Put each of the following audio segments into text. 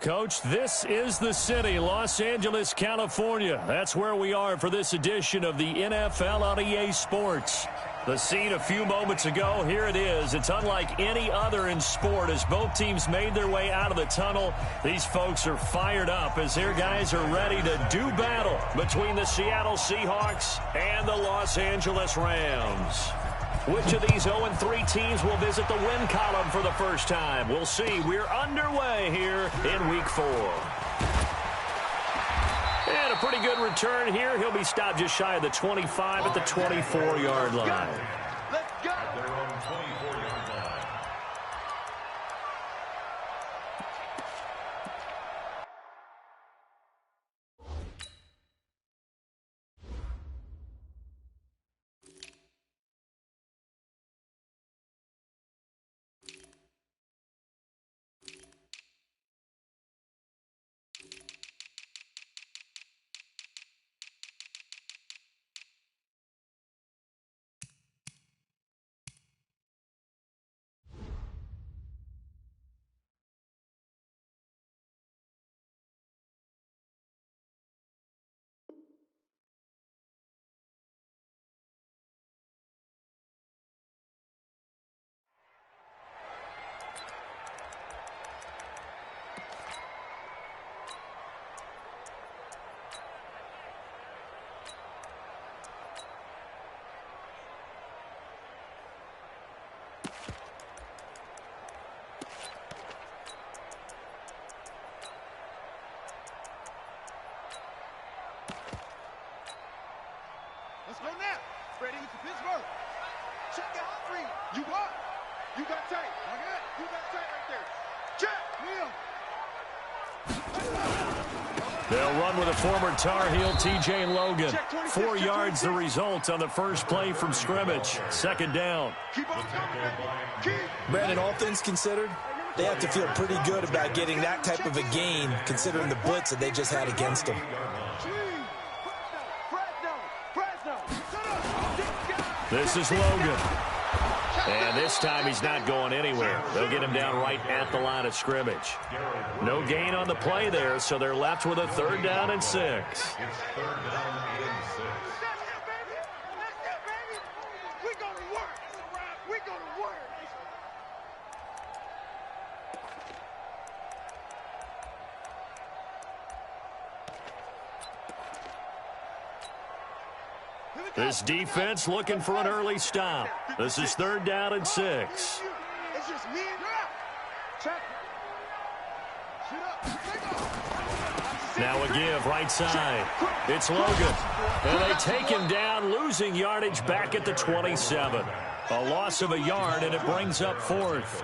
Coach, this is the city, Los Angeles, California. That's where we are for this edition of the NFL on EA Sports. The scene a few moments ago, here it is. It's unlike any other in sport as both teams made their way out of the tunnel. These folks are fired up as their guys are ready to do battle between the Seattle Seahawks and the Los Angeles Rams. Which of these 0-3 teams will visit the win column for the first time? We'll see. We're underway here in Week 4. And a pretty good return here. He'll be stopped just shy of the 25 at the 24-yard line. Let's go. They're on 24-yard line. Let's go now. Spread into Pittsburgh. Check out three. You got. You got tight. I got it. You got tight right there. Check. Neil. They'll run with a former Tar Heel, T.J. Logan. 4 yards the result on the first play from scrimmage. Second down. Keep on coming. Brandon, all things considered, they have to feel pretty good about getting that type of a gain considering the blitz that they just had against them. This is Logan. And this time he's not going anywhere. They'll get him down right at the line of scrimmage. No gain on the play there, so they're left with a 3rd down and 6. It's 3rd down and 6. We're going to work. We're going to work. This defense looking for an early stop. This is 3rd down and 6. It's just me and you. Check. Now a give right side. It's Logan. And they take him down, losing yardage back at the 27. A loss of a yard, and it brings up 4th.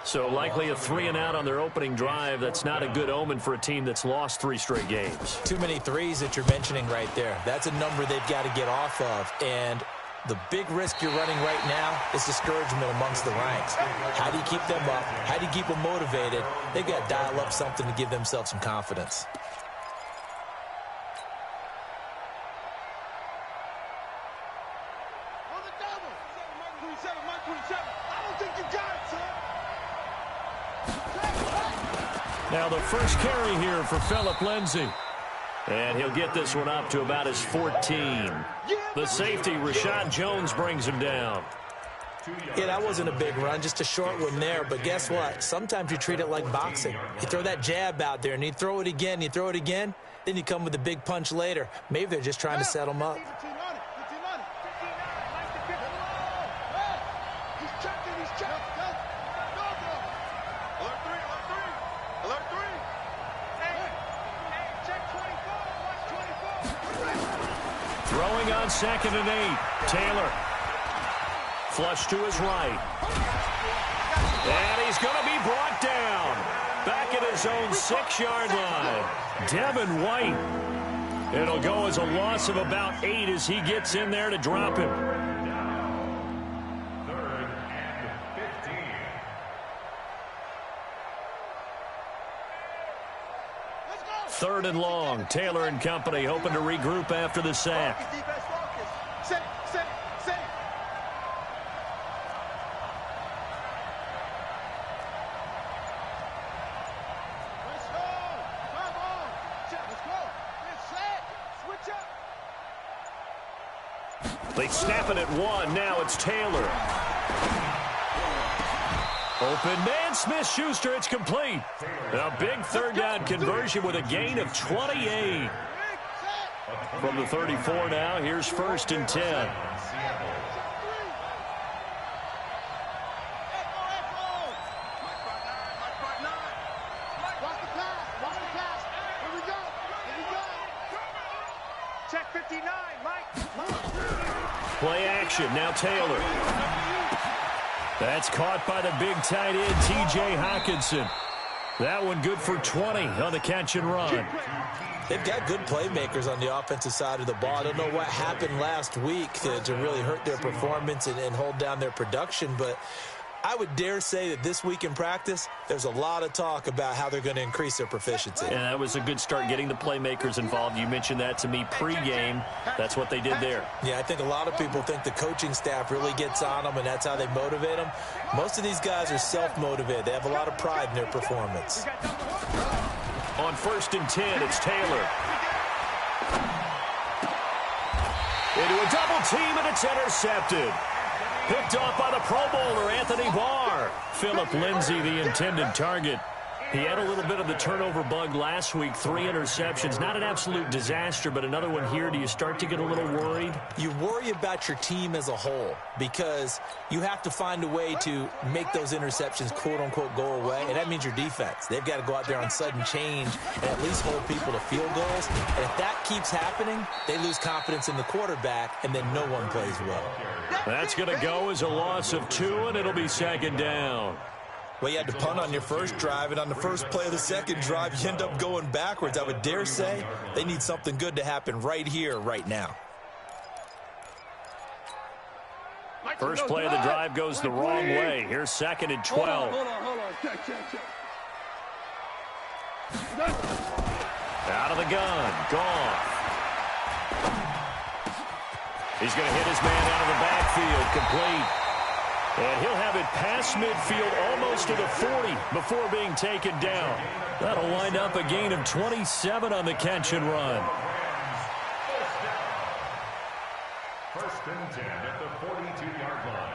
So likely a 3-and-out on their opening drive. That's not a good omen for a team that's lost 3 straight games. Too many threes that you're mentioning right there. That's a number they've got to get off of. And the big risk you're running right now is discouragement amongst the ranks. How do you keep them up? How do you keep them motivated? They've got to dial up something to give themselves some confidence. On the double. Mike 27, Mike 27. I don't think you got it, son. Now the first carry here for Phillip Lindsay. And he'll get this one up to about his 14. The safety, Rashad Jones, brings him down. Yeah, that wasn't a big run, just a short one there. But guess what? Sometimes you treat it like boxing. You throw that jab out there, and you throw it again, then you come with a big punch later. Maybe they're just trying to set him up. Throwing on 2nd and 8. Taylor. Flush to his right. And he's going to be brought down. Back at his own 6-yard line. Devin White. It'll go as a loss of about 8 as he gets in there to drop him. 3rd and 15. Third and long. Taylor and company hoping to regroup after the sack. Set it, set it, set it. They snap it at one. Now it's Taylor. Open man, Smith-Schuster. It's complete. A big third down conversion with a gain of 28. From the 34 now, here's 1st and 10. Check 59, Mike. Play action, now Taylor. That's caught by the big tight end, T.J. Hockenson. That one good for 20 on the catch and run. They've got good playmakers on the offensive side of the ball. I don't know what happened last week to really hurt their performance and hold down their production, but I would dare say that this week in practice, there's a lot of talk about how they're going to increase their proficiency. And that was a good start getting the playmakers involved. You mentioned that to me pregame. That's what they did there. Yeah, I think a lot of people think the coaching staff really gets on them, and that's how they motivate them. Most of these guys are self-motivated. They have a lot of pride in their performance. On 1st and 10, it's Taylor. Into a double team, and it's intercepted. Picked off by the Pro Bowler, Anthony Barr. Philip Lindsay, the intended target. He had a little bit of the turnover bug last week, 3 interceptions. Not an absolute disaster, but another one here. Do you start to get a little worried? You worry about your team as a whole because you have to find a way to make those interceptions, quote-unquote, go away, and that means your defense. They've got to go out there on sudden change and at least hold people to field goals. And if that keeps happening, they lose confidence in the quarterback, and then no one plays well. That's going to go as a loss of 2, and it'll be 2nd down. Well, you had to punt on your first drive, and on the first play of the second drive, you end up going backwards. I would dare say they need something good to happen right here, right now. First play of the drive goes the wrong way. Here's 2nd and 12. Hold on. Check. Out of the gun. Gone. He's going to hit his man out of the backfield. Complete. And he'll have it past midfield almost to the 40 before being taken down. That'll wind up a gain of 27 on the catch and run. 1st and 10 at the 42-yard line.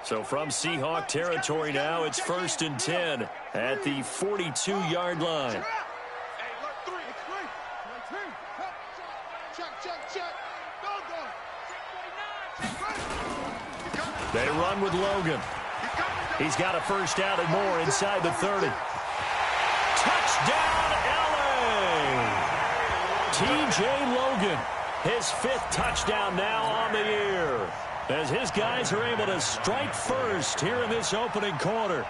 So from Seahawk territory now, it's 1st and 10 at the 42-yard line. They run with Logan. He's got a first down and more inside the 30. Touchdown, LA! T.J. Logan, his 5th touchdown now on the year, as his guys are able to strike first here in this opening quarter.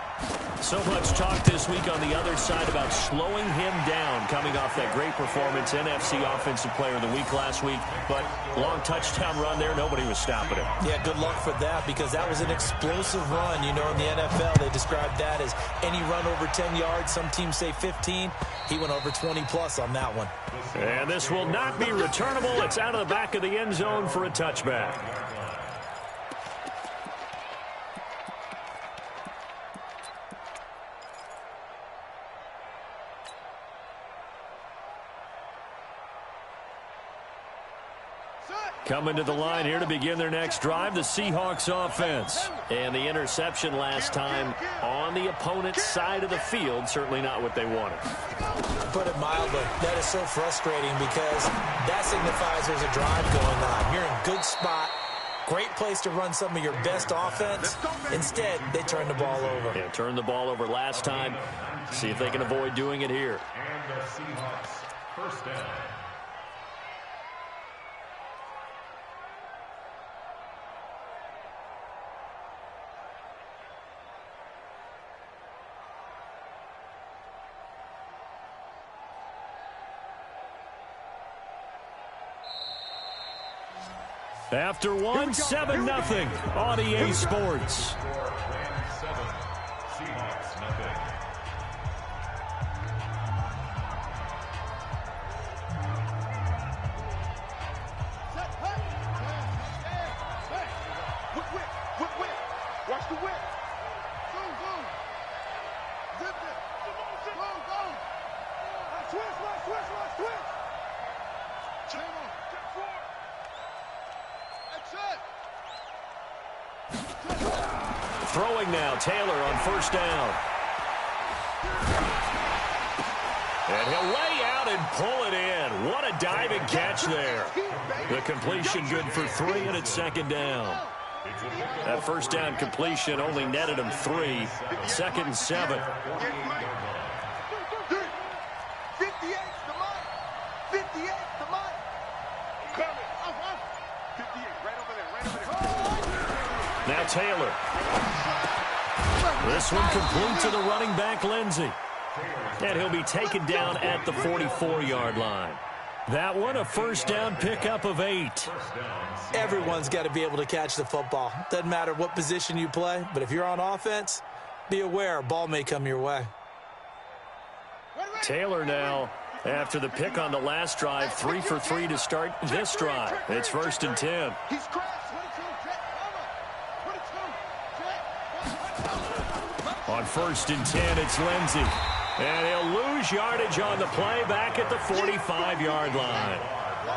So much talk this week on the other side about slowing him down, coming off that great performance, NFC Offensive Player of the Week last week. But long touchdown run there, nobody was stopping him. Yeah, good luck for that, because that was an explosive run. You know, in the NFL, they described that as any run over 10 yards. Some teams say 15. He went over 20-plus on that one. And this will not be returnable. It's out of the back of the end zone for a touchback. Coming to the line here to begin their next drive, the Seahawks offense. And the interception last time on the opponent's side of the field, certainly not what they wanted. Put it mildly, that is so frustrating because that signifies there's a drive going on. You're in a good spot, great place to run some of your best offense. Instead, they turn the ball over. Yeah, turned the ball over last time. See if they can avoid doing it here. And the Seahawks, first down. After one, 7-0 on EA Sports. Seahawks, nothing. Whip. Watch the whip. Zoom. Zip it. Go. Switch. Throwing now, Taylor on first down. And he'll lay out and pull it in. What a diving catch there. The completion good for 3, and it's second down. That first down completion only netted him 3. Second and 7. 58's the money. 58's the money. Coming. 58, right over there. Now Taylor. This one complete to the running back, Lindsey. And he'll be taken down at the 44-yard line. That one a first down pickup of 8. Everyone's got to be able to catch the football. Doesn't matter what position you play, but if you're on offense, be aware a ball may come your way. Taylor now, after the pick on the last drive, 3 for 3 to start this drive. It's first and 10. On first and 10, it's Lindsey. And he'll lose yardage on the play back at the 45-yard line.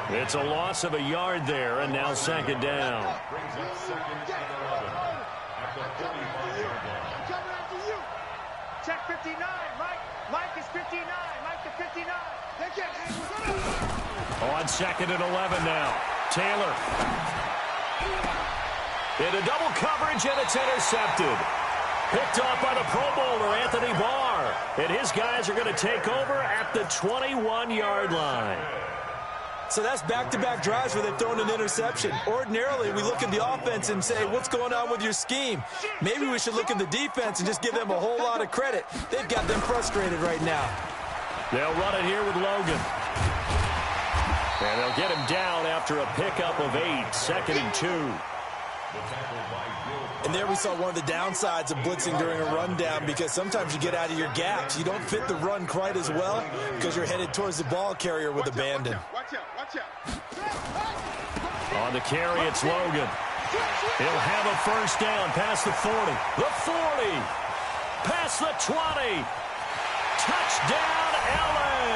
It's a loss of a yard there, and now second down. Check 59. Mike is 59. Mike to 59. On second and 11 now. Taylor. Into double coverage, and it's intercepted. Picked off by the Pro Bowler, Anthony Barr. And his guys are going to take over at the 21-yard line. So that's back-to-back drives where they've thrown an interception. Ordinarily, we look at the offense and say, what's going on with your scheme? Maybe we should look at the defense and just give them a whole lot of credit. They've got them frustrated right now. They'll run it here with Logan. And they'll get him down after a pickup of 8, second and 2. And there we saw one of the downsides of blitzing during a rundown, because sometimes you get out of your gaps. You don't fit the run quite as well because you're headed towards the ball carrier with abandon. Watch out. On the carry, it's Logan. He'll have a first down past the 40. The 40. Past the 20. Touchdown, L.A.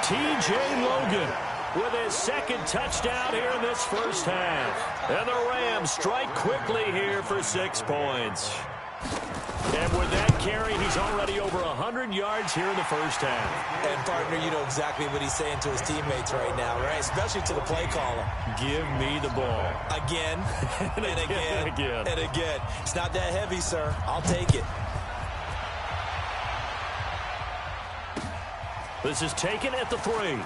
T.J. Logan with his second touchdown here in this first half. And the Rams strike quickly here for 6 points. And with that carry, he's already over 100 yards here in the first half. And, partner, you know exactly what he's saying to his teammates right now, right? Especially to the play caller. Give me the ball. Again, and again, and again. and again. It's not that heavy, sir. I'll take it. This is taken at the 3.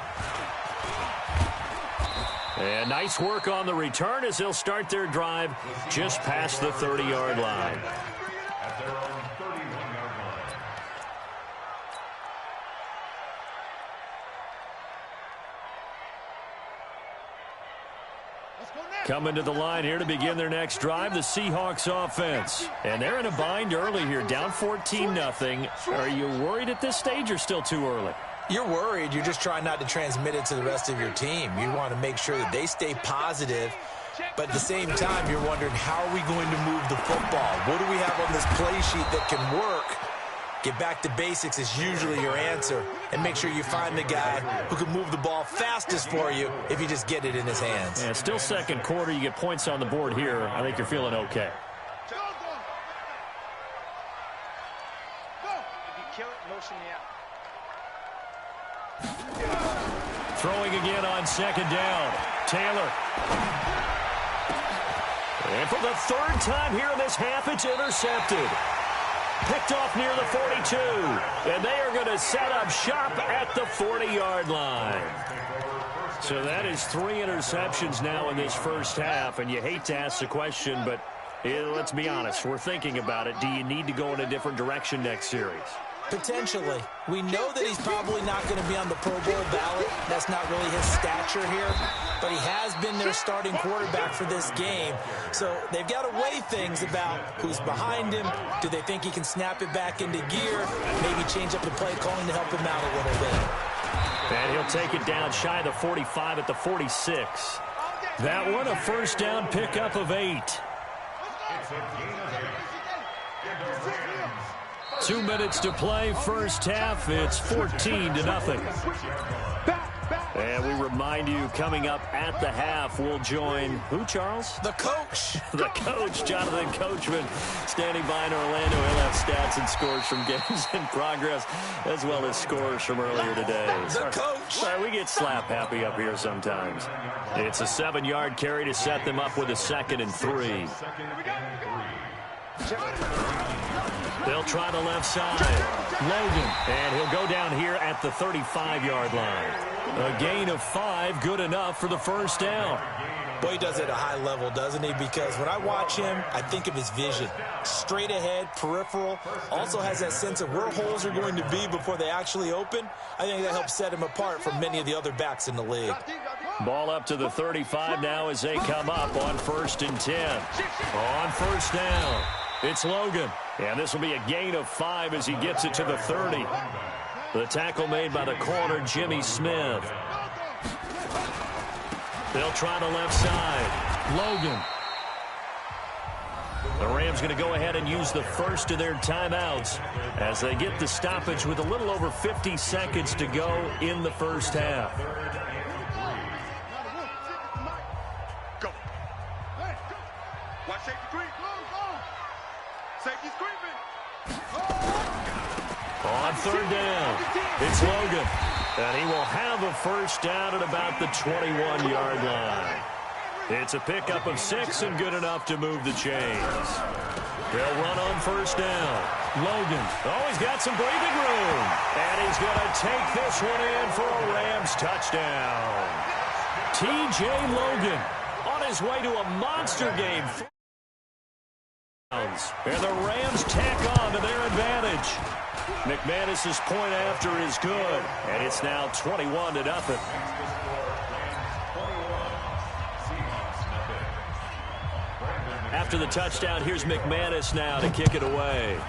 And nice work on the return as they'll start their drive just past the 30-yard line. At their own 31-yard line. Coming to the line here to begin their next drive, the Seahawks offense. And they're in a bind early here, down 14-0. Are you worried at this stage or still too early? You're worried. You're just trying not to transmit it to the rest of your team. You want to make sure that they stay positive, but at the same time, you're wondering, how are we going to move the football? What do we have on this play sheet that can work? Get back to basics is usually your answer, and make sure you find the guy who can move the ball fastest for you if you just get it in his hands. Yeah, still second quarter. You get points on the board here. I think you're feeling okay. If you kill it, motion me out. Throwing again on second down. Taylor. And for the third time here in this half, it's intercepted. Picked off near the 42. And they are going to set up shop at the 40-yard line. So that is 3 interceptions now in this first half. And you hate to ask the question, but let's be honest. We're thinking about it. Do you need to go in a different direction next series? Potentially. We know that he's probably not going to be on the Pro Bowl ballot. That's not really his stature here. But he has been their starting quarterback for this game. So they've got to weigh things about who's behind him. Do they think he can snap it back into gear? Maybe change up the play calling to help him out a little bit. And he'll take it down shy of the 45 at the 46. That one a first down pickup of 8. 2 minutes to play first half. It's 14-0. And we remind you, coming up at the half, we'll join who, Charles? The coach. The coach, Jonathan Coachman, standing by in Orlando. He'll have stats and scores from games in progress, as well as scores from earlier today. The coach. Sorry, we get slap happy up here sometimes. It's a 7-yard carry to set them up with a 2nd and 3. They'll try the left side. Logan. And he'll go down here at the 35-yard line. A gain of 5, good enough for the first down. Boy, he does it at a high level, doesn't he? Because when I watch him, I think of his vision. Straight ahead, peripheral. Also has that sense of where holes are going to be before they actually open. I think that helps set him apart from many of the other backs in the league. Ball up to the 35 now as they come up on 1st and 10. On first down, it's Logan. And this will be a gain of 5 as he gets it to the 30. The tackle made by the corner, Jimmy Smith. They'll try the left side. Logan. The Rams going to go ahead and use the first of their timeouts as they get the stoppage with a little over 50 seconds to go in the first half. Go. Watch safety creep. Safety's creeping. On 3rd down, it's Logan. And he will have a first down at about the 21-yard line. It's a pickup of 6 and good enough to move the chains. They'll run on first down. Logan. Oh, he's got some breathing room. And he's going to take this one in for a Rams touchdown. T.J. Logan on his way to a monster game. And the Rams tack on to their advantage. McManus's point after is good, and it's now 21-0. After the touchdown, here's McManus now to kick it away.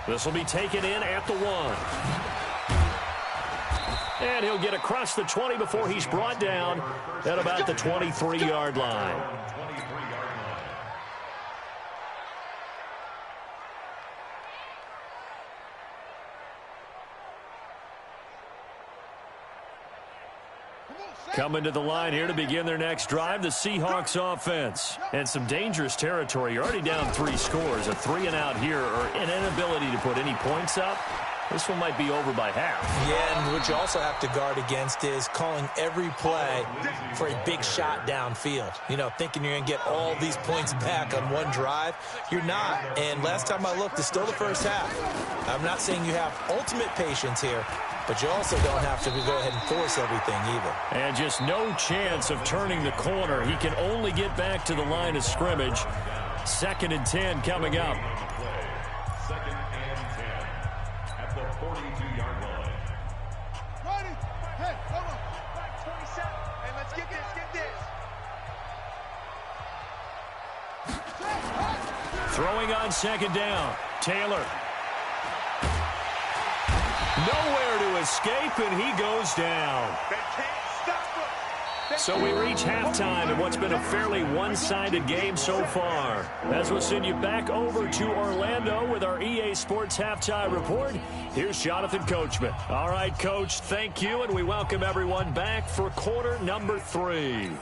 This will be taken in at the 1. And he'll get across the 20 before he's brought down at about the 23-yard line. Coming to the line here to begin their next drive, the Seahawks offense. And some dangerous territory. You're already down 3 scores. A 3-and-out here, or an inability to put any points up. This one might be over by half. Yeah, and what you also have to guard against is calling every play for a big shot downfield. You know, thinking you're going to get all these points back on one drive. You're not. And last time I looked, it's still the first half. I'm not saying you have ultimate patience here, but you also don't have to go ahead and force everything either. And just no chance of turning the corner. He can only get back to the line of scrimmage. 2nd and 10 coming up. 2nd and 10 at the 42-yard line. Ready? Hey, hold on. 27. Hey, let's get this, Throwing on 2nd down. Taylor. Nowhere to escape, and he goes down. They can't stop us. So we reach halftime in what's been a fairly one-sided game so far. As we'll send you back over to Orlando with our EA Sports Halftime Report, here's Jonathan Coachman. All right, Coach, thank you, and we welcome everyone back for quarter number 3.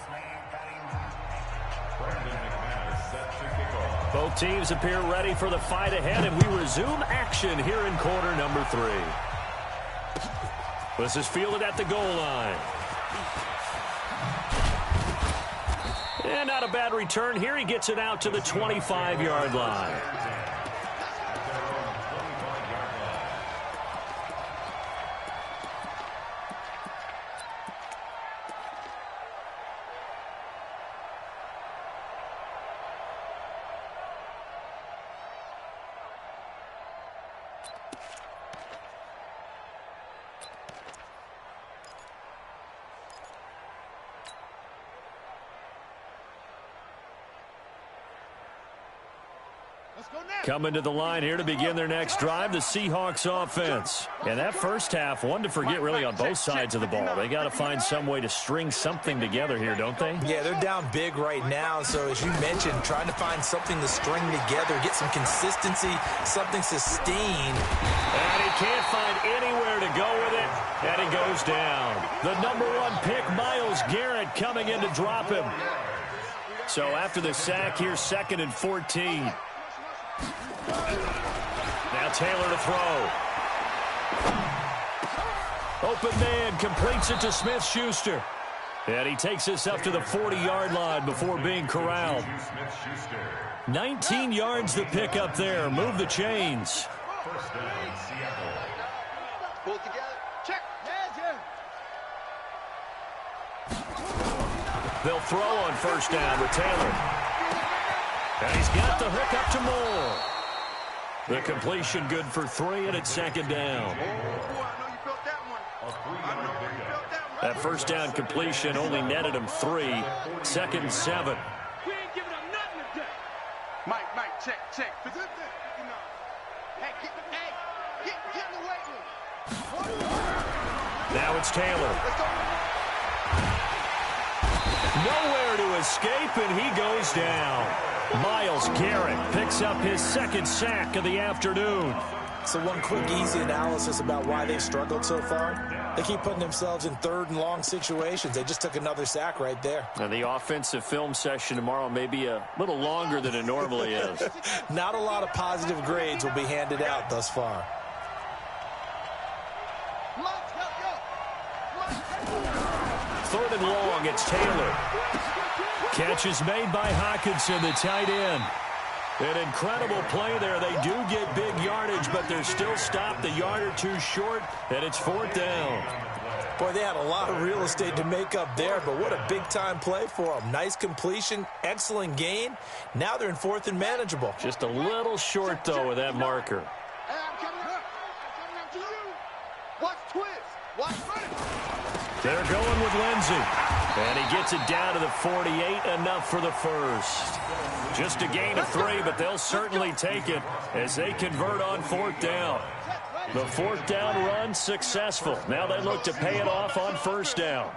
Both teams appear ready for the fight ahead, and we resume action here in quarter number 3. This is fielded at the goal line. And not a bad return here. He gets it out to the 25-yard line. Coming to the line here to begin their next drive, the Seahawks offense. And that first half, one to forget really on both sides of the ball. They got to find some way to string something together here, don't they? Yeah, they're down big right now. So as you mentioned, trying to find something to string together, get some consistency, something sustained. And he can't find anywhere to go with it. And he goes down. The #1 pick, Myles Garrett, coming in to drop him. So after the sack, here's 2nd and 14. Now Taylor to throw. Open man, completes it to Smith-Schuster. And he takes us up to the 40-yard line before being corralled. 19 yards to pick up there. Move the chains. First down, Seattle. Pull it together. Check. They'll throw on first down with Taylor. And he's got the hook up to Moore. The completion good for 3, and it's 2nd down. That first down completion only netted him 3. 2nd and 7. We ain't giving up nothing today. Mike, check. Hey, get in the weight room. Now it's Taylor. Nowhere to escape, and he goes down. Myles Garrett picks up his 2nd sack of the afternoon. So one quick, easy analysis about why they've struggled so far. They keep putting themselves in 3rd and long situations. They just took another sack right there. And the offensive film session tomorrow may be a little longer than it normally is. Not a lot of positive grades will be handed out thus far. 3rd and long, it's Taylor. Catch is made by Hockenson, the tight end. An incredible play there. They do get big yardage, but they're still stopped a yard or 2 short, and it's 4th down. Boy, they had a lot of real estate to make up there, but what a big-time play for them. Nice completion, excellent gain. Now they're in 4th and manageable. Just a little short, though, with that marker. Hey, I'm coming up to you. Watch twist. Watch running. They're going with Lindsey. And he gets it down to the 48, enough for the first. Just a gain of 3, but they'll certainly take it as they convert on 4th down. The 4th down run successful. Now they look to pay it off on 1st down.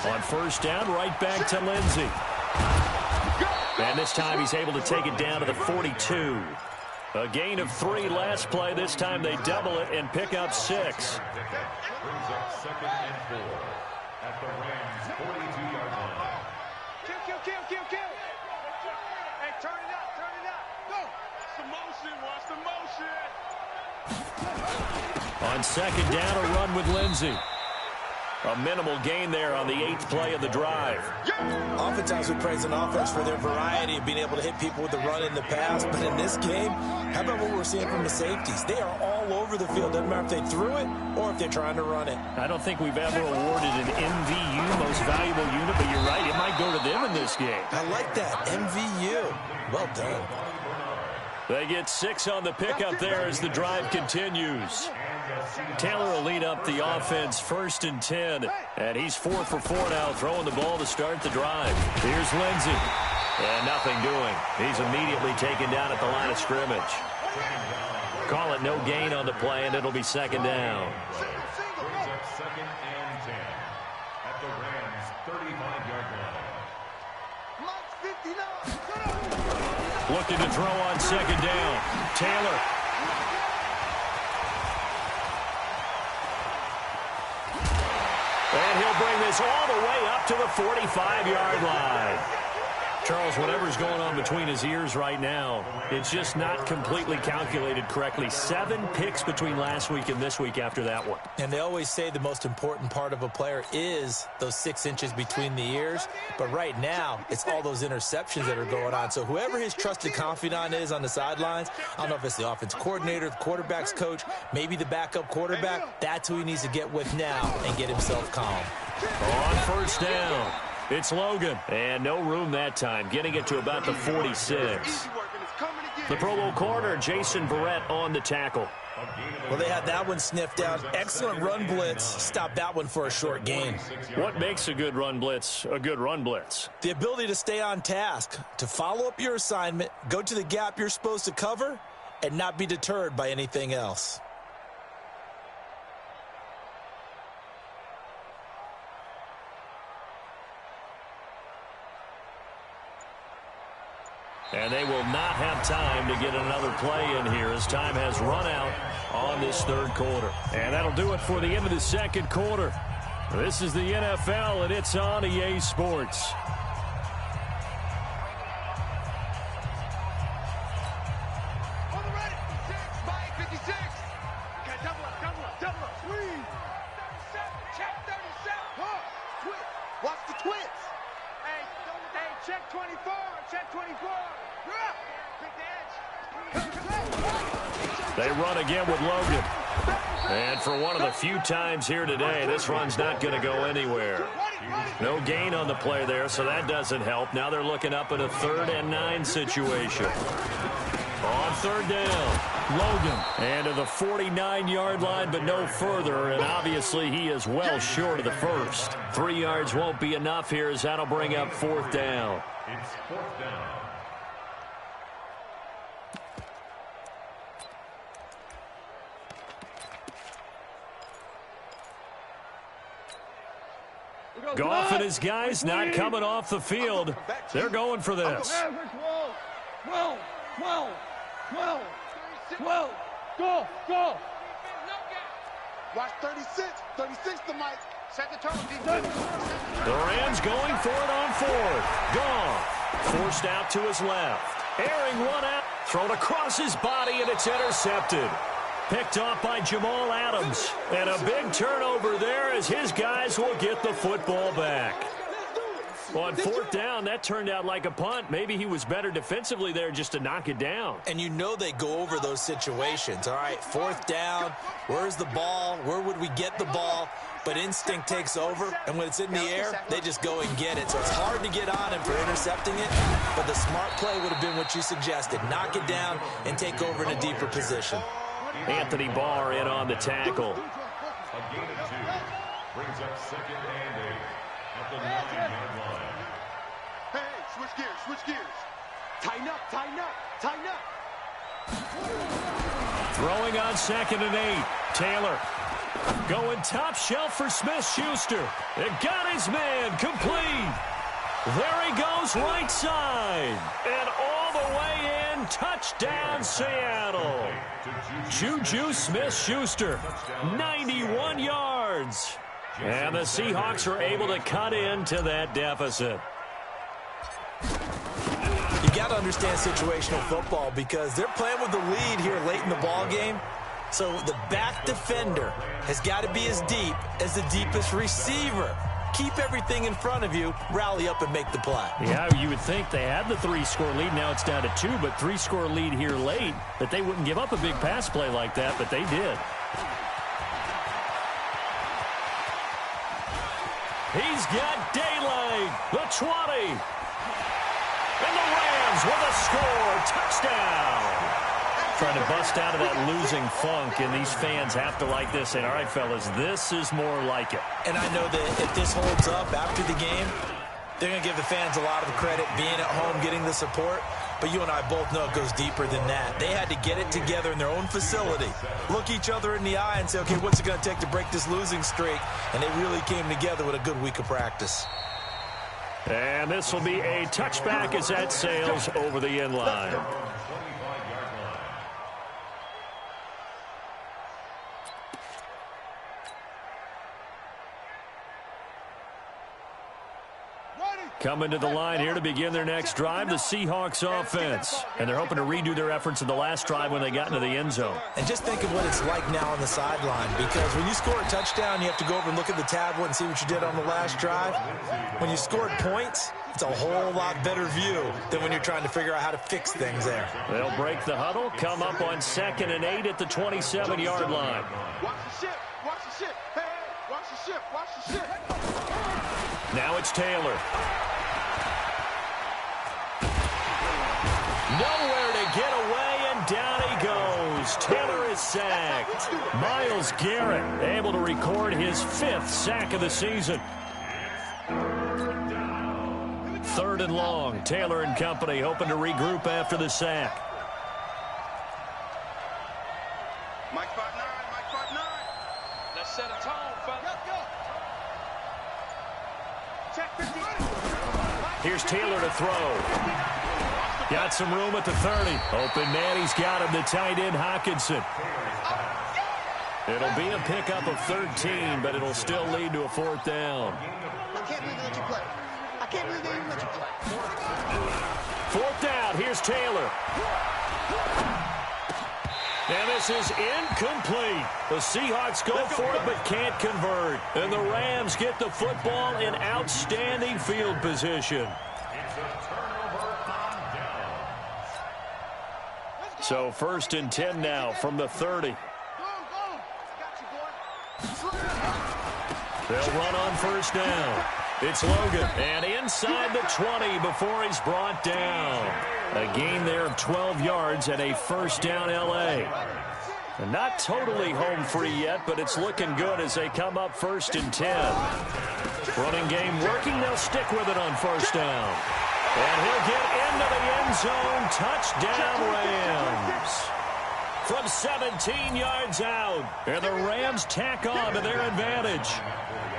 On 1st down, right back to Lindsey. And this time he's able to take it down to the 42. A gain of 3 last play. This time they double it and pick up 6. Brings up 2nd and 4 at the Rams' 42-yard line. Kill. Hey, turn it up. Go. Watch the motion. On 2nd down, a run with Lindsey. A minimal gain there on the 8th play of the drive. Oftentimes we praise an offense for their variety of being able to hit people with the run in the pass. But in this game, how about what we're seeing from the safeties? They are all over the field. Doesn't matter if they threw it or if they're trying to run it. I don't think we've ever awarded an MVU, most valuable unit, but you're right. It might go to them in this game. I like that. MVU. Well done. They get 6 on the pickup there as the drive continues. Taylor will lead up the offense 1st and 10. And he's 4 for 4 now, throwing the ball to start the drive. Here's Lindsey. And nothing doing. He's immediately taken down at the line of scrimmage. Call it no gain on the play, and it'll be 2nd down. Brings up 2nd and 10 at the Rams' 35-yard line. Looking to throw on 2nd down. Taylor. And he'll bring this all the way up to the 45-yard line. Charles, whatever's going on between his ears right now, it's just not completely calculated correctly. 7 picks between last week and this week after that one. And they always say the most important part of a player is those 6 inches between the ears. But right now, it's all those interceptions that are going on. So whoever his trusted confidant is on the sidelines, I don't know if it's the offense coordinator, the quarterback's coach, maybe the backup quarterback, that's who he needs to get with now and get himself calm. On 1st down, it's Logan. And no room that time, getting it to about the 46. The Pro Bowl corner, Jason Verrett, on the tackle. Well, they had that one sniffed out. Excellent run blitz. Stopped that one for a short gain. What makes a good run blitz a good run blitz? The ability to stay on task, to follow up your assignment, go to the gap you're supposed to cover, and not be deterred by anything else. And they will not have time to get another play in here as time has run out on this third quarter. And that'll do it for the end of the second quarter. This is the NFL, and it's on EA Sports. On the ready. 56, Mike, 56. Okay, double up. Squeeze. 37, check 37. Huh, twist. Watch the twist. Hey, check 24. Check 24. Yeah. Pick the edge. They run again with Logan. And for one of the few times here today, this run's not going to go anywhere. No gain on the play there, so that doesn't help. Now they're looking up at a 3rd and 9 situation. On 3rd down, Logan. And to the 49-yard line, but no further. And obviously he is well short of the first. 3 yards won't be enough here as that'll bring up 4th down. It's 4th down. Goff and his guys not coming off the field. They're going for this. 12. Go. Watch 36. 36 to Mike. Set the tone, defense. The Rams going for it on 4th. Goff forced out to his left. Airing one out. Thrown across his body, and it's intercepted. Picked off by Jamal Adams. And a big turnover there as his guys will get the football back. On 4th down, that turned out like a punt. Maybe he was better defensively there just to knock it down. And you know they go over those situations. All right, 4th down, where's the ball? Where would we get the ball? But instinct takes over, and when it's in the air, they just go and get it. So it's hard to get on him for intercepting it, but the smart play would have been what you suggested. Knock it down and take over in a deeper position. Anthony Barr in on the tackle. A gain of 2. Brings up 2nd and 8 at the 9-yard line. Hey, switch gears. Tighten up. Throwing on 2nd and 8. Taylor going top shelf for Smith-Schuster. It got his man complete. There he goes right side. And all the way in. Touchdown, Seattle. Juju Smith-Schuster, 91 yards. And the Seahawks are able to cut into that deficit. You got to understand situational football because they're playing with the lead here late in the ball game. So the back defender has got to be as deep as the deepest receiver. Keep everything in front of you, rally up and make the play. Yeah, you would think they had the 3-score lead. Now it's down to 2, but 3-score lead here late, that they wouldn't give up a big pass play like that, but they did. He's got daylight, the 20. And the Rams with a score, touchdown. Trying to bust out of that losing funk, and these fans have to like this. And all right, fellas, this is more like it. And I know that if this holds up after the game, they're going to give the fans a lot of the credit being at home, getting the support. But you and I both know it goes deeper than that. They had to get it together in their own facility, look each other in the eye and say, okay, what's it going to take to break this losing streak? And they really came together with a good week of practice. And this will be a touchback as that sails over the end line. Coming to the line here to begin their next drive, the Seahawks offense. And they're hoping to redo their efforts in the last drive when they got into the end zone. And just think of what it's like now on the sideline, because when you score a touchdown, you have to go over and look at the tablet and see what you did on the last drive. When you scored points, it's a whole lot better view than when you're trying to figure out how to fix things there. They'll break the huddle, come up on 2nd and 8 at the 27-yard line. Watch the shift. Hey, watch the shift. Now it's Taylor. Nowhere to get away, and down he goes. Taylor is sacked. Myles Garrett able to record his 5th sack of the season. 3rd and long. Taylor and company hoping to regroup after the sack. Mike 5-9, Mike 5-9. Let's set a tone, fella. Go. Check 50. Here's Taylor to throw. Got some room at the 30. Open man, he's got him, the tight end Hockenson. It'll be a pickup of 13, but it'll still lead to a 4th down. I can't believe they let you play. I can't believe they even let you play. 4th down, here's Taylor. And this is incomplete. The Seahawks go for it but can't convert. And the Rams get the football in outstanding field position. So 1st and 10 now from the 30. They'll run on 1st down. It's Logan. And inside the 20 before he's brought down. A gain there of 12 yards and a 1st down L.A. And not totally home free yet, but it's looking good as they come up 1st and 10. Running game working. They'll stick with it on 1st down. And he'll get into the end zone. Touchdown, Rams. From 17 yards out. And the Rams tack on to their advantage.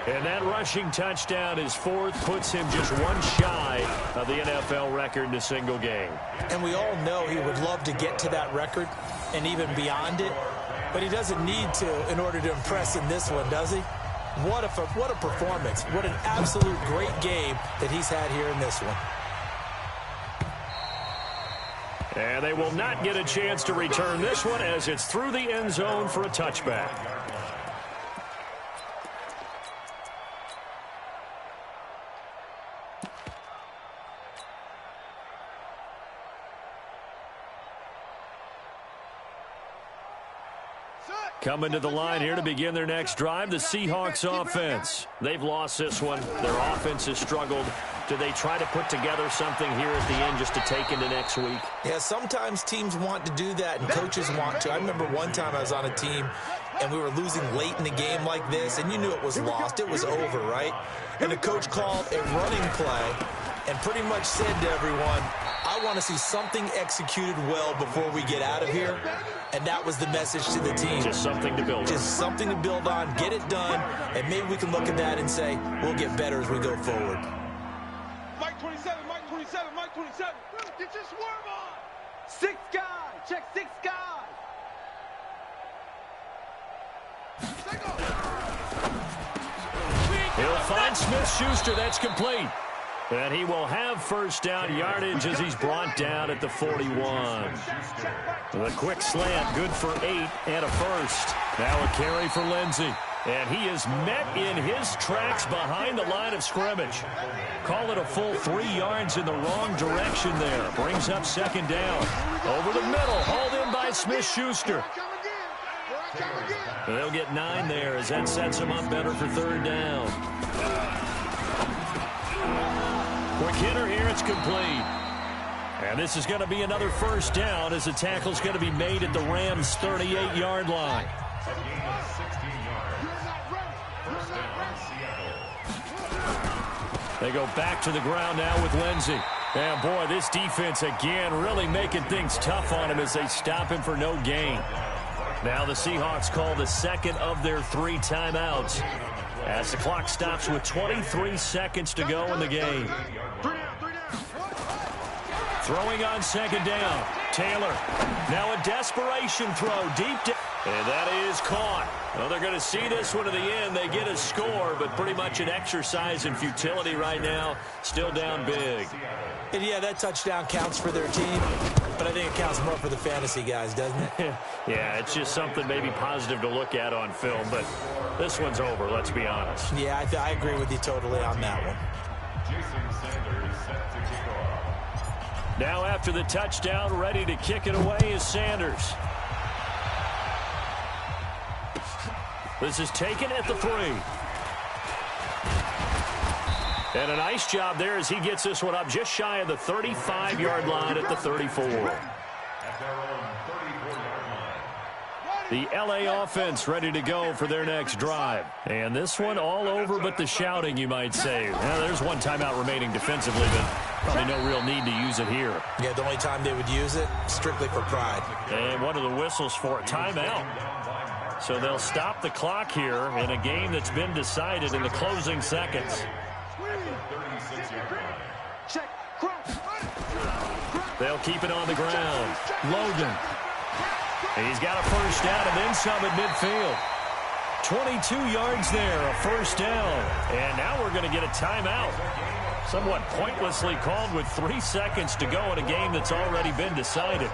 And that rushing touchdown is 4th, puts him just one shy of the NFL record in a single game. And we all know he would love to get to that record and even beyond it. But he doesn't need to in order to impress in this one, does he? What a performance. What an absolute great game that he's had here in this one. And they will not get a chance to return this one as it's through the end zone for a touchback. Coming to the line here to begin their next drive, the Seahawks offense. They've lost this one. Their offense has struggled. Do they try to put together something here at the end just to take into next week? Yeah, sometimes teams want to do that and coaches want to. I remember one time I was on a team and we were losing late in the game like this, and you knew it was lost. It was over, right? And the coach called a running play and pretty much said to everyone, I want to see something executed well before we get out of here. And that was the message to the team. Just something to build on. Just something to build on, get it done, and maybe we can look at that and say, we'll get better as we go forward. Mike 27, Mike 27, Mike 27. Get your swerve on. 6 guys. Check 6 guys. He'll find Smith-Schuster. That's complete. And he will have 1st down yardage as he's brought down at the 41. The quick slant, good for 8 and a 1st. Now a carry for Lindsey. And he is met in his tracks behind the line of scrimmage. Call it a full 3 yards in the wrong direction there. Brings up 2nd down. Over the middle, hauled in by Smith-Schuster. They'll get 9 there as that sets him up better for 3rd down. Quick hitter here, it's complete. And this is going to be another 1st down as the tackle's going to be made at the Rams' 38-yard line. They go back to the ground now with Lindsey. And boy, this defense again really making things tough on him as they stop him for no gain. Now the Seahawks call the 2nd of their 3 timeouts as the clock stops with 23 seconds to go in the game. Throwing on 2nd down. Taylor. Now a desperation throw deep down. And that is caught. Well, they're going to see this one to the end. They get a score, but pretty much an exercise in futility right now. Still down big. And yeah, that touchdown counts for their team, but I think it counts more for the fantasy guys, doesn't it? Yeah, it's just something maybe positive to look at on film, but this one's over, let's be honest. Yeah, I agree with you totally on that one. Now after the touchdown, ready to kick it away is Sanders. This is taken at the 3. And a nice job there as he gets this one up just shy of the 35-yard line at the 34. The LA offense ready to go for their next drive. And this one all over but the shouting, you might say. Now, there's one timeout remaining defensively, but probably no real need to use it here. Yeah, the only time they would use it, strictly for pride. And one of the whistles for a timeout. So they'll stop the clock here in a game that's been decided in the closing seconds. They'll keep it on the ground. Logan. He's got a first down and then some at midfield. 22 yards there, a first down. And now we're going to get a timeout. Somewhat pointlessly called with 3 seconds to go in a game that's already been decided.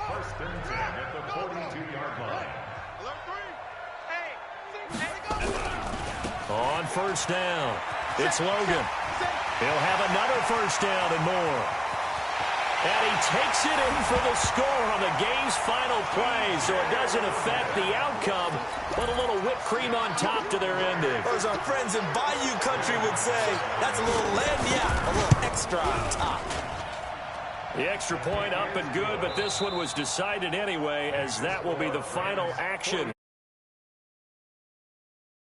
First and 10 at the 42-yard line. On first down, it's Logan. He'll have another first down and more. And he takes it in for the score on the game's final play, so it doesn't affect the outcome, but a little whipped cream on top to their ending. Or as our friends in Bayou Country would say, that's a little lagniappe, a little extra on top. The extra point up and good, but this one was decided anyway, as that will be the final action.